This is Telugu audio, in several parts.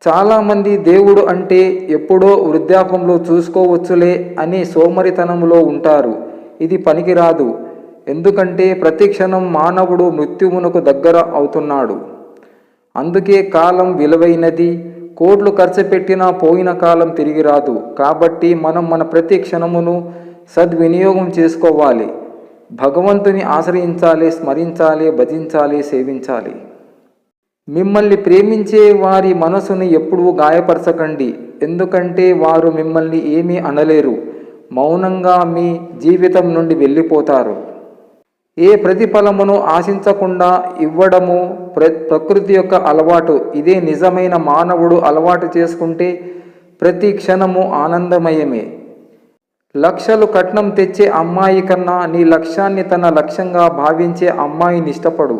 చాలామంది దేవుడు అంటే ఎప్పుడో వృద్ధాపంలో చూసుకోవచ్చులే అని సోమరితనంలో ఉంటారు. ఇది పనికిరాదు. ఎందుకంటే ప్రతి క్షణం మానవుడు మృత్యువునకు దగ్గర అవుతున్నాడు. అందుకే కాలం విలువైనది. కోట్లు ఖర్చు పెట్టినా పోయిన కాలం తిరిగి రాదు. కాబట్టి మనం మన ప్రతి క్షణమును సద్వినియోగం చేసుకోవాలి. భగవంతుని ఆశ్రయించాలి, స్మరించాలి, భజించాలి, సేవించాలి. మిమ్మల్ని ప్రేమించే వారి మనసును ఎప్పుడూ గాయపరచకండి. ఎందుకంటే వారు మిమ్మల్ని ఏమీ అనలేరు. మౌనంగా మీ జీవితం నుండి వెళ్ళిపోతారు. ఏ ప్రతిఫలమును ఆశించకుండా ఇవ్వడము ప్రకృతి యొక్క అలవాటు. ఇదే నిజమైన మానవుడు అలవాటు చేసుకుంటే ప్రతి క్షణము ఆనందమయమే. లక్షలు కట్నం తెచ్చే అమ్మాయి కన్నా నీ లక్ష్యాన్ని తన లక్ష్యంగా భావించే అమ్మాయిని ఇష్టపడు.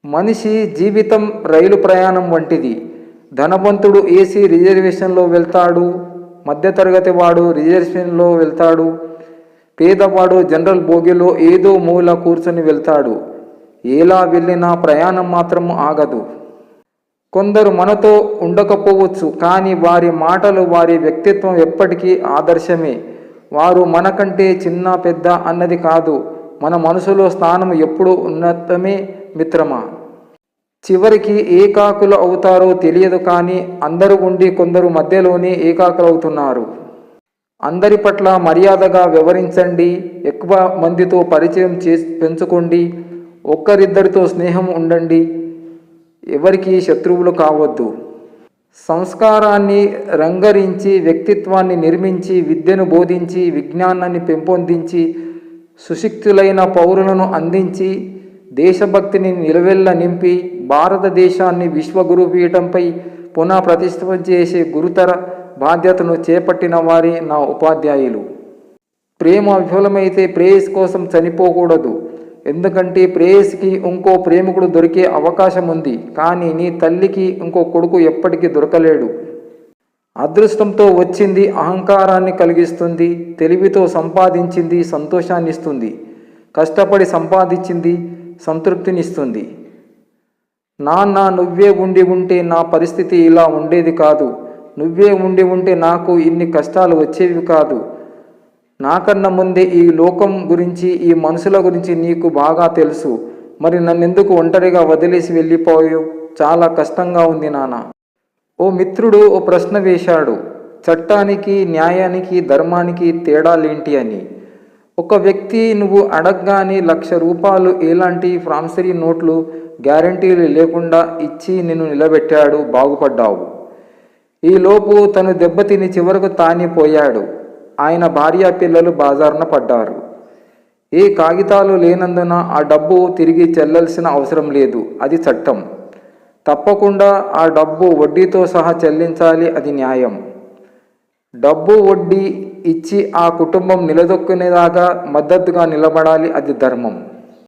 మనిషి జీవితం రైలు ప్రయాణం వంటిది. ధనవంతుడు ఏసీ రిజర్వేషన్లో వెళ్తాడు, మధ్యతరగతి వాడు రిజర్వేషన్లో వెళ్తాడు, పేదవాడు జనరల్ బోగిలో ఏదో మూల కూర్చొని వెళ్తాడు. ఎలా వెళ్ళినా ప్రయాణం మాత్రం ఆగదు. కొందరు మనతో ఉండకపోవచ్చు, కానీ వారి మాటలు, వారి వ్యక్తిత్వం ఎప్పటికీ ఆదర్శమే. వారు మనకంటే చిన్న పెద్ద అన్నది కాదు, మన మనసులో స్థానం ఎప్పుడూ ఉన్నతమే మిత్రమా. చివరికి ఏకాకులు అవుతారో తెలియదు, కానీ అందరూ ఉండి కొందరు మధ్యలోనే ఏకాకులు అవుతున్నారు. అందరి పట్ల మర్యాదగా వ్యవహరించండి. ఎక్కువ మందితో పరిచయం పెంచుకోండి. ఒక్కరిద్దరితో స్నేహం ఉండండి. ఎవరికి శత్రువులు కావద్దు. సంస్కారాన్ని రంగరించి, వ్యక్తిత్వాన్ని నిర్మించి, విద్యను బోధించి, విజ్ఞానాన్ని పెంపొందించి, సుశిక్షితులైన పౌరులను అందించి, దేశభక్తిని నిలవెల్ల నింపి, భారతదేశాన్ని విశ్వగురుపీఠంపై పునః ప్రతిష్ఠితం చేసే గురుతర బాధ్యతను చేపట్టిన వారి నా ఉపాధ్యాయులు. ప్రేమ విఫలమైతే ప్రేయస్ కోసం చనిపోకూడదు. ఎందుకంటే ప్రేయస్కి ఇంకో ప్రేమికుడు దొరికే అవకాశం ఉంది, కానీ నీ తల్లికి ఇంకో కొడుకు ఎప్పటికీ దొరకలేడు. అదృష్టంతో వచ్చింది అహంకారాన్ని కలిగిస్తుంది, తెలివితో సంపాదించింది సంతోషాన్ని ఇస్తుంది, కష్టపడి సంపాదించింది సంతృప్తినిస్తుంది. నాన్న, నువ్వే ఉండి ఉంటే నా పరిస్థితి ఇలా ఉండేది కాదు. నువ్వే ఉండి ఉంటే నాకు ఇన్ని కష్టాలు వచ్చేవి కాదు. నాకన్నా ముందే ఈ లోకం గురించి, ఈ మనుషుల గురించి నీకు బాగా తెలుసు. మరి నన్నెందుకు ఒంటరిగా వదిలేసి వెళ్ళిపోయావు? చాలా కష్టంగా ఉంది నాన్న. ఓ మిత్రుడు ఓ ప్రశ్న వేశాడు, చట్టానికి, న్యాయానికి, ధర్మానికి తేడాలేంటి అని. ఒక వ్యక్తి నువ్వు అడగగానే 1,00,000 రూపాయలు ఎలాంటి ప్రామిసరీ నోట్లు గ్యారంటీలు లేకుండా ఇచ్చి నిన్ను నిలబెట్టాడు, బాగుపడ్డావు. ఈలోపు తను దెబ్బతిని చివరకు తానే పోయాడు. ఆయన భార్య పిల్లలు బాజారున పడ్డారు. ఏ కాగితాలు లేనందున ఆ డబ్బు తిరిగి చెల్లాల్సిన అవసరం లేదు. అది చట్టం. తప్పకుండా ఆ డబ్బు వడ్డీతో సహా చెల్లించాలి. అది న్యాయం. డబ్బు వడ్డీ ఇచ్చి ఆ కుటుంబం నిలదొక్కునేదాకా మద్దతుగా నిలబడాలి. అది ధర్మం.